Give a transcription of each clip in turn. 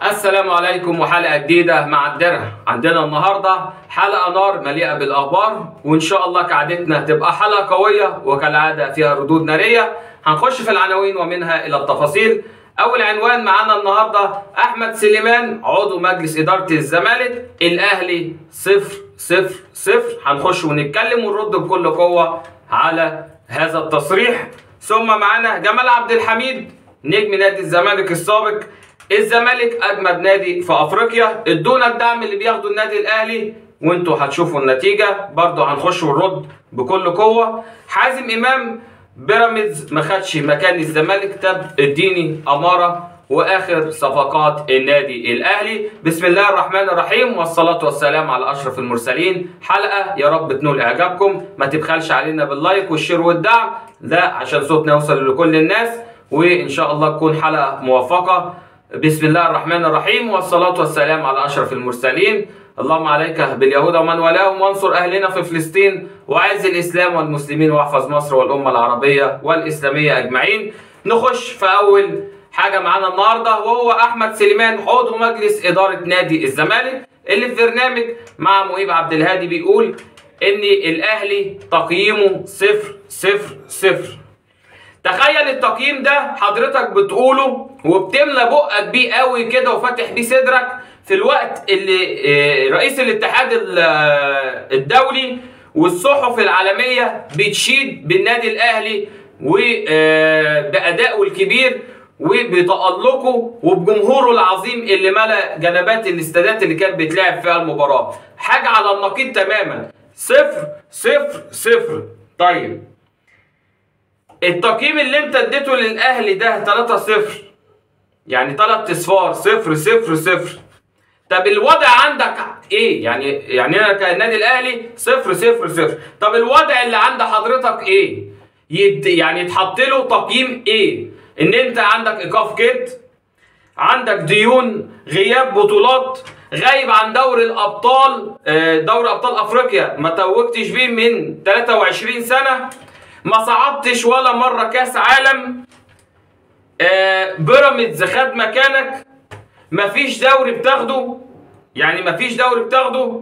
السلام عليكم وحلقة جديدة مع الدرع. عندنا النهاردة حلقة نار مليئة بالأخبار، وإن شاء الله كعادتنا تبقى حلقة قوية وكالعادة فيها ردود نارية. هنخش في العناوين ومنها إلى التفاصيل. أول عنوان معانا النهاردة: أحمد سليمان عضو مجلس إدارة الزمالك، الأهلي 0-0-0. هنخش ونتكلم ونرد بكل قوة على هذا التصريح. ثم معانا جمال عبد الحميد نجم نادي الزمالك السابق: الزمالك اجمد نادي في افريقيا، ادونا الدعم اللي بياخده النادي الاهلي وانتوا هتشوفوا النتيجه. برضه هنخش ونرد بكل قوه. حازم امام: بيراميدز ما خدش مكان الزمالك، طب اديني اماره واخر صفقات النادي الاهلي. بسم الله الرحمن الرحيم، والصلاه والسلام على اشرف المرسلين. حلقه يا رب تنول اعجابكم، ما تبخلش علينا باللايك والشير والدعم ده عشان صوتنا يوصل لكل الناس، وان شاء الله تكون حلقه موفقه. بسم الله الرحمن الرحيم، والصلاة والسلام على أشرف المرسلين. اللهم عليك باليهود ومن والاهم، وانصر أهلنا في فلسطين، وأعز الإسلام والمسلمين، واحفظ مصر والأمة العربية والإسلامية أجمعين. نخش في أول حاجة معانا النهاردة، وهو أحمد سليمان عضو مجلس إدارة نادي الزمالك، اللي في برنامج مع مهيب عبد الهادي بيقول إن الأهلي تقييمه 0-0-0. تخيل التقييم ده حضرتك بتقوله وبتملى بقك بيه قوي كده وفاتح بيه صدرك في الوقت اللي رئيس الاتحاد الدولي والصحف العالمية بتشيد بالنادي الأهلي وبأدائه الكبير وبتألقه وبجمهوره العظيم اللي ملأ جنبات الاستادات اللي كانت بتلعب فيها المباراة. حاجة على النقيض تماما، 0-0-0. طيب التقييم اللي انت اديته للاهلي ده 3-0، يعني 3 اصفار، 0-0-0. طب الوضع عندك ايه؟ يعني انا كالنادي الاهلي 0-0-0. طب الوضع اللي عند حضرتك ايه؟ يعني يتحط له تقييم ايه؟ ان انت عندك ايقاف كده، عندك ديون، غياب بطولات، غايب عن دوري الابطال، دوري ابطال افريقيا ما توجتش بيه من 23 سنه، ما صعدتش ولا مرة كاس عالم، بيراميدز خد مكانك، مفيش دوري بتاخده، يعني مفيش دوري بتاخده،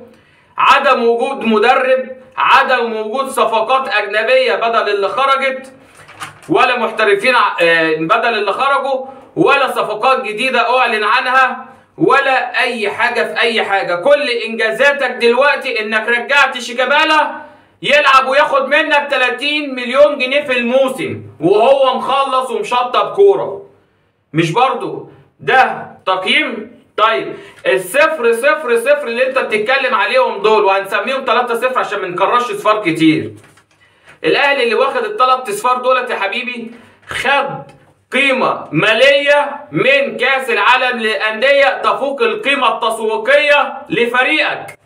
عدم وجود مدرب، عدم وجود صفقات أجنبية بدل اللي خرجت، ولا محترفين بدل اللي خرجوا، ولا صفقات جديدة أعلن عنها، ولا أي حاجة في أي حاجة. كل إنجازاتك دلوقتي إنك رجعت شيكابالا يلعب وياخد منك 30 مليون جنيه في الموسم وهو مخلص ومشطب كوره. مش برضو ده تقييم؟ طيب ال0-0-0 اللي انت بتتكلم عليهم دول، وهنسميهم 3-0 عشان ما نكررش صفار كتير. الاهلي اللي واخد ال3 اصفار دولت يا حبيبي خد قيمه ماليه من كاس العالم للانديه تفوق القيمه التسويقيه لفريقك.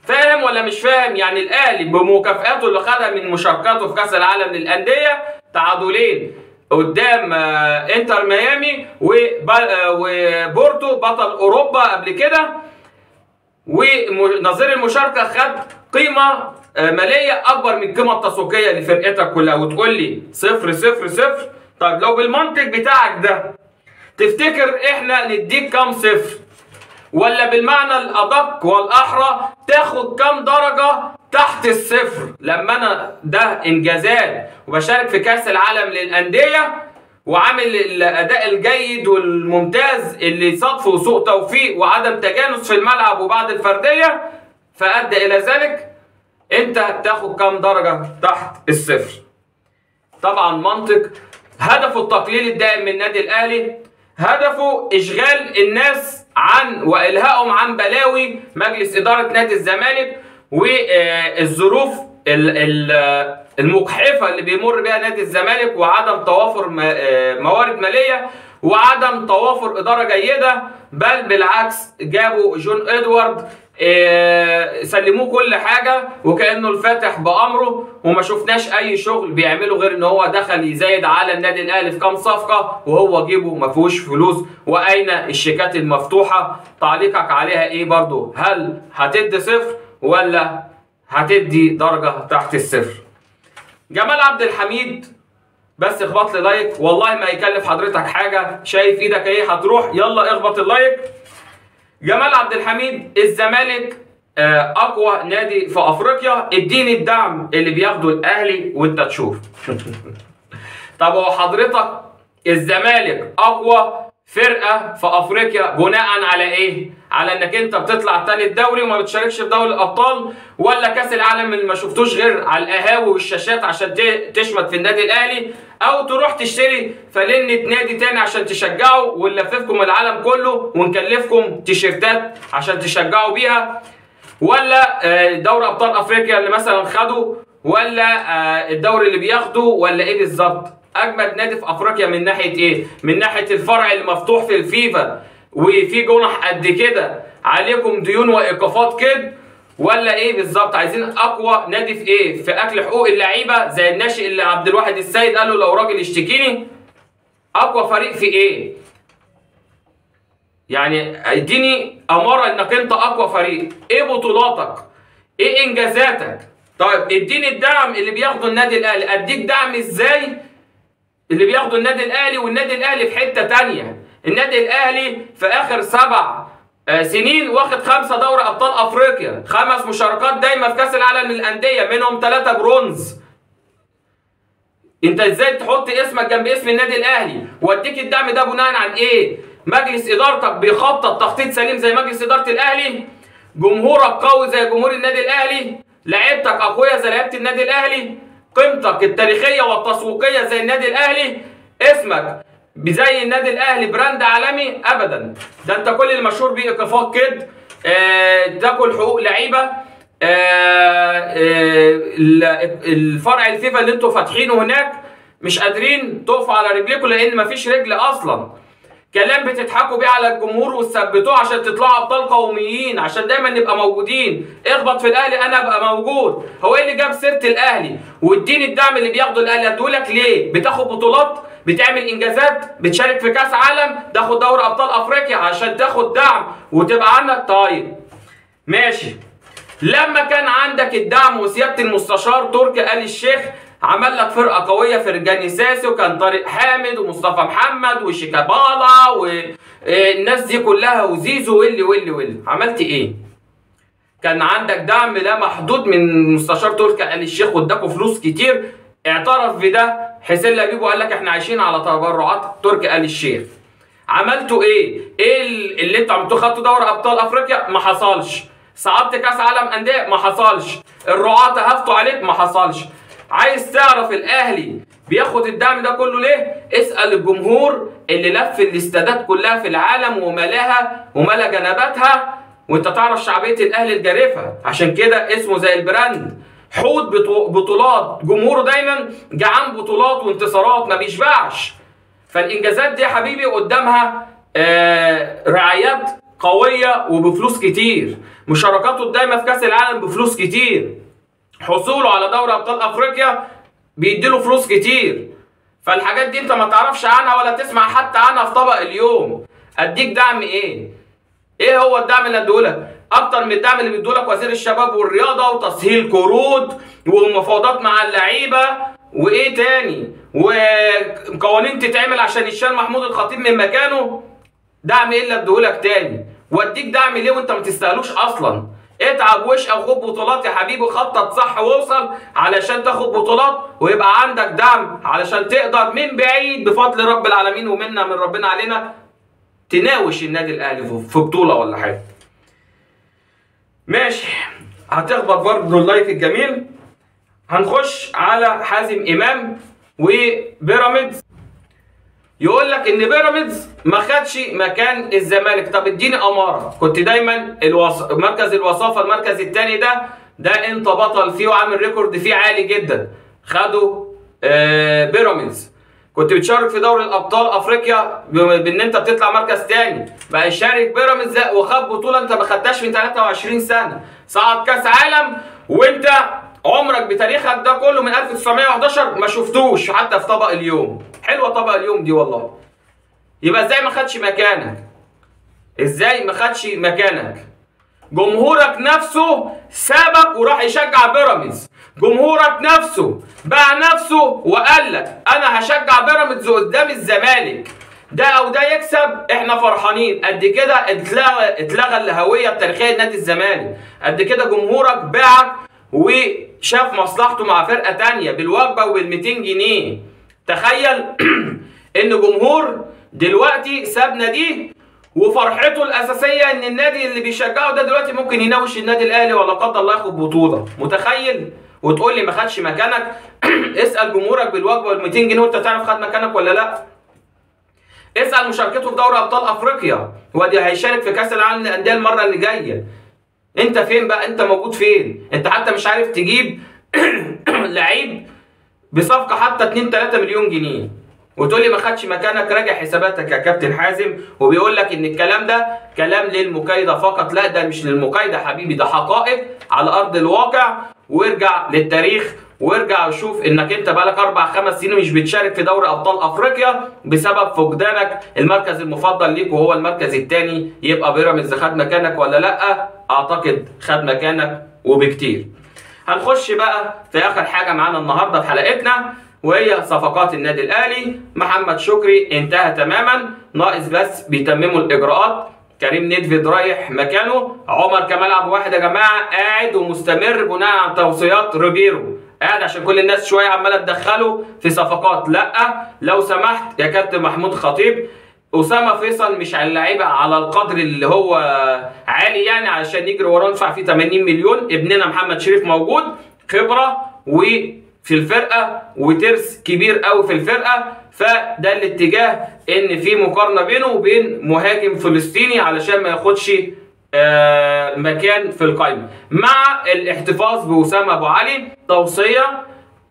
فاهم ولا مش فاهم؟ يعني الاهلي بمكافئاته اللي خدها من مشاركاته في كاس العالم للانديه، تعادلين قدام انتر ميامي وبورتو بطل اوروبا قبل كده، ونظير المشاركه خد قيمه ماليه اكبر من القيمه التسويقيه لفرقتك كلها، وتقول لي 0-0-0. طيب لو بالمنطق بتاعك ده تفتكر احنا نديك كام صفر؟ ولا بالمعنى الأدق والأحرى تاخد كام درجة تحت الصفر؟ لما أنا ده إنجازات وبشارك في كأس العالم للأندية وعامل الأداء الجيد والممتاز اللي صدفه سوء توفيق وعدم تجانس في الملعب وبعد الفردية فأدى إلى ذلك، أنت تاخد كام درجة تحت الصفر؟ طبعا منطق. هدفه التقليل الدائم من النادي الأهلي، هدفه إشغال الناس عن وإلهائهم عن بلاوي مجلس إدارة نادي الزمالك والظروف المجحفة اللي بيمر بها نادي الزمالك، وعدم توافر موارد مالية، وعدم توافر إدارة جيدة. بل بالعكس جابوا جون إدوارد سلموه كل حاجة وكأنه الفاتح بأمره، وما شفناش أي شغل بيعمله غير إن هو دخل يزايد على النادي الأهلي في كام صفقة وهو جيبه ما فيهوش فلوس. وأين الشيكات المفتوحة؟ تعليقك عليها إيه برضو؟ هل هتدي صفر ولا هتدي درجة تحت الصفر؟ جمال عبد الحميد بس اخبط لي لايك، والله ما يكلف حضرتك حاجه، شايف ايدك ايه هتروح، يلا اخبط اللايك. جمال عبد الحميد، الزمالك اقوى نادي في افريقيا، اديني الدعم اللي بياخده الاهلي وانت تشوف. طب هو حضرتك الزمالك اقوى فرقه في افريقيا بناء على ايه؟ على انك انت بتطلع تالت دوري وما بتشاركش في دوري الابطال، ولا كاس العالم اللي ما شفتوش غير على القهاوي والشاشات عشان تشمت في النادي الاهلي، او تروح تشتري فلنة نادي تاني عشان تشجعه ونلففكم العالم كله ونكلفكم تيشيرتات عشان تشجعوا بيها، ولا دوري ابطال افريقيا اللي مثلا خدوا، ولا الدوري اللي بياخده، ولا ايه بالظبط؟ اجمد نادي في افريقيا من ناحيه ايه؟ من ناحيه الفرع اللي مفتوح في الفيفا وفي جنح قد كده عليكم ديون وايقافات كده، ولا ايه بالظبط؟ عايزين اقوى نادي في ايه؟ في اكل حقوق اللعيبه زي الناشئ اللي عبد الواحد السيد قال له لو راجل اشتكيني؟ اقوى فريق في ايه؟ يعني اديني اماره انك انت اقوى فريق، ايه بطولاتك؟ ايه انجازاتك؟ طيب اديني الدعم اللي بياخده النادي الاهلي، اديك دعم ازاي اللي بياخده النادي الاهلي؟ والنادي الاهلي في حته تانيه، النادي الاهلي في اخر 7 سنين واخد 5 دوري ابطال افريقيا، 5 مشاركات دايما في كاس العالم للانديه، منهم 3 برونز. انت ازاي تحط اسمك جنب اسم النادي الاهلي؟ واديك الدعم ده بناء عن ايه؟ مجلس ادارتك بيخطط تخطيط سليم زي مجلس اداره الاهلي، جمهورك قوي زي جمهور النادي الاهلي، لعيبتك اقوياء زي لعيبه النادي الاهلي، قيمتك التاريخيه والتسويقيه زي النادي الاهلي، اسمك زي النادي الاهلي براند عالمي؟ ابدا، ده انت كل المشهور بيه ايقافات كده، تاكل حقوق لعيبه، الفرع الفيفا اللي انتوا فاتحينه هناك مش قادرين تقفوا على رجليكم لان مفيش رجل اصلا، كلام بتضحكوا بيه على الجمهور وتثبتوه عشان تطلعوا ابطال قوميين، عشان دايما نبقى موجودين، اخبط في الاهلي انا ابقى موجود. هو ايه اللي جاب سيره الاهلي؟ واديني الدعم اللي بياخده الاهلي، اديهولك ليه؟ بتاخد بطولات، بتعمل انجازات، بتشارك في كاس عالم، تاخد دوري ابطال افريقيا عشان تاخد دعم وتبقى عندك. طيب ماشي، لما كان عندك الدعم وسياده المستشار تركي آل الشيخ عمل لك فرقه قويه، فرجاني ساسي وكان طارق حامد ومصطفى محمد وشيكابالا والناس دي كلها وزيزو واللي عملت ايه؟ كان عندك دعم لا محدود من مستشار تركي آل الشيخ واداكوا فلوس كتير، اعترف بده حسين لبيب وقال لك احنا عايشين على تبرعات تركي آل الشيخ. عملتوا ايه؟ ايه اللي انتوا عملتوه؟ خدتوا دوري ابطال افريقيا؟ ما حصلش. صعدت كاس عالم انديه؟ ما حصلش. الرعاة هفتوا عليك؟ ما حصلش. عايز تعرف الاهلي بياخد الدعم ده كله ليه؟ اسال الجمهور اللي لف الاستادات كلها في العالم وملاها وملا جنباتها، وانت تعرف شعبيه الاهلي الجارفه، عشان كده اسمه زي البراند، حوض بطولات، جمهوره دايما جعان بطولات وانتصارات ما بيشبعش. فالانجازات دي يا حبيبي قدامها رعايات قويه وبفلوس كتير، مشاركاته دايما في كاس العالم بفلوس كتير، حصوله على دوري ابطال افريقيا بيديله فلوس كتير. فالحاجات دي انت ما تعرفش عنها ولا تسمع حتى عنها في طبق اليوم. اديك دعم ايه؟ ايه هو الدعم اللي اديهولك؟ اكتر من الدعم اللي بيديهولك وزير الشباب والرياضه وتسهيل قروض ومفاوضات مع اللعيبه وايه تاني، وقوانين تتعمل عشان يشال محمود الخطيب من مكانه. دعم ايه اللي اديهولك تاني؟ واديك دعم ليه وانت ما تستاهلوش اصلا؟ اتعب واشقى وخد بطولات يا حبيبي، خطط صح ووصل علشان تاخد بطولات ويبقى عندك دعم علشان تقدر من بعيد بفضل رب العالمين ومنا من ربنا علينا تناوش النادي الاهلي في بطوله ولا حاجه. ماشي، هتخبط برضه اللايك الجميل. هنخش على حازم امام وبيراميدز. يقول لك ان بيراميدز ما خدش مكان الزمالك. طب اديني اماره. كنت دايما مركز الوصافه المركز الثاني ده انت بطل فيه وعامل ريكورد فيه عالي جدا، خدوا بيراميدز. كنت بتشارك في دوري الابطال افريقيا بان انت بتطلع مركز ثاني، بقى يشارك بيراميدز وخد بطوله انت ما خدتهاش من 23 سنه، صعد كاس عالم وانت عمرك بتاريخك ده كله من 1911 ما شفتوش حتى في طبق اليوم. حلوه طبق اليوم دي والله. يبقى ازاي ما خدش مكانك؟ ازاي ما خدش مكانك؟ جمهورك نفسه سابك وراح يشجع بيراميدز، جمهورك نفسه باع نفسه وقال لك انا هشجع بيراميدز قدام الزمالك، ده او ده يكسب احنا فرحانين. قد كده اتلغى الهويه التاريخيه لنادي الزمالك، قد كده جمهورك باعك وشاف مصلحته مع فرقه تانيه بالوجبه وبال200 جنيه. تخيل ان جمهور دلوقتي ساب ناديه وفرحته الاساسيه ان النادي اللي بيشجعه ده دلوقتي ممكن يناوش النادي الاهلي ولا قدر الله ياخد بطوله. متخيل؟ وتقول لي ما خدش مكانك؟ اسال جمهورك بالوجبه وال200 جنيه وانت تعرف خد مكانك ولا لا. اسال مشاركته في دوري ابطال افريقيا، وادي هيشارك في كاس العالم للانديه المره اللي جايه. انت فين بقى؟ انت موجود فين؟ انت حتى مش عارف تجيب لعيب بصفقه حتى 2-3 مليون جنيه وتقول لي ما خدش مكانك. راجع حساباتك يا كابتن حازم، وبيقول لك ان الكلام ده كلام للمكايده فقط. لا، ده مش للمكايده حبيبي، ده حقائق على ارض الواقع. وارجع للتاريخ وارجع وشوف انك انت بقالك 4-5 سنين مش بتشارك في دوري ابطال افريقيا بسبب فقدانك المركز المفضل ليك وهو المركز الثاني. يبقى بيراميدز خد مكانك ولا لا؟ اعتقد خد مكانك وبكتير. هنخش بقى في اخر حاجه معانا النهارده في حلقتنا، وهي صفقات النادي الاهلي. محمد شكري انتهى تماما، ناقص بس بيتمموا الاجراءات. كريم نيدفيد رايح مكانه. عمر كمال عبد الواحد يا جماعه قاعد ومستمر بناء على توصيات ريبيرو، قاعد عشان كل الناس شويه عماله تدخله في صفقات. لا لو سمحت يا كابتن محمود خطيب، اسامه فيصل مش على اللعيبه على القدر اللي هو عالي يعني علشان يجري وراه ندفع فيه 80 مليون. ابننا محمد شريف موجود، خبره وفي الفرقه وترس كبير قوي في الفرقه، فده الاتجاه ان في مقارنه بينه وبين مهاجم فلسطيني علشان ما ياخدش مكان في القائمه. مع الاحتفاظ بوسام ابو علي، توصيه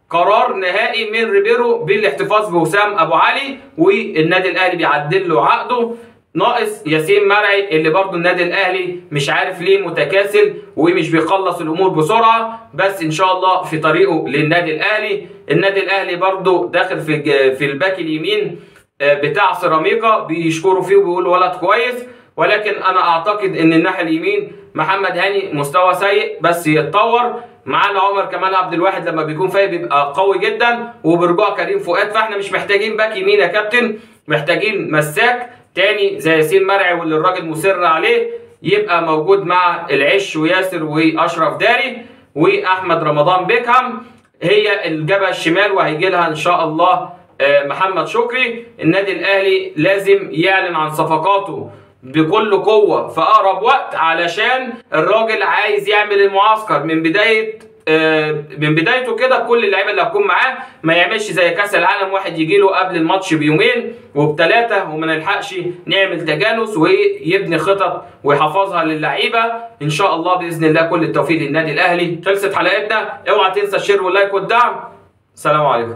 قرار نهائي من ريبيرو بالاحتفاظ بوسام ابو علي، والنادي الاهلي بيعدل له عقده. ناقص ياسين مرعي اللي برضه النادي الاهلي مش عارف ليه متكاسل ومش بيخلص الامور بسرعه، بس ان شاء الله في طريقه للنادي الاهلي. النادي الاهلي برضه داخل في الباك اليمين بتاع سيراميكا، بيشكروا فيه وبيقولوا ولد كويس، ولكن انا اعتقد ان الناحيه اليمين محمد هاني مستوى سيء بس يتطور. معانا عمر كمال عبد الواحد لما بيكون فايق بيبقى قوي جدا، وبرجوع كريم فؤاد. فاحنا مش محتاجين باك يمين يا كابتن، محتاجين مساك تاني زي ياسين مرعي واللي الراجل مصر عليه يبقى موجود مع العش وياسر واشرف داري واحمد رمضان بيكهام. هي الجبهه الشمال وهيجي لها ان شاء الله محمد شكري. النادي الاهلي لازم يعلن عن صفقاته بكل قوه في اقرب وقت، علشان الراجل عايز يعمل المعسكر من بدايته كده بكل اللعيبه اللي هتكون معاه. ما يعملش زي كاس العالم واحد يجي له قبل الماتش بيومين وب3 وما نلحقش نعمل تجانس ويبني خطط ويحفظها للعيبه. ان شاء الله باذن الله كل التوفيق للنادي الاهلي. خلصت حلقتنا، اوعى تنسى الشير واللايك والدعم. سلام عليكم.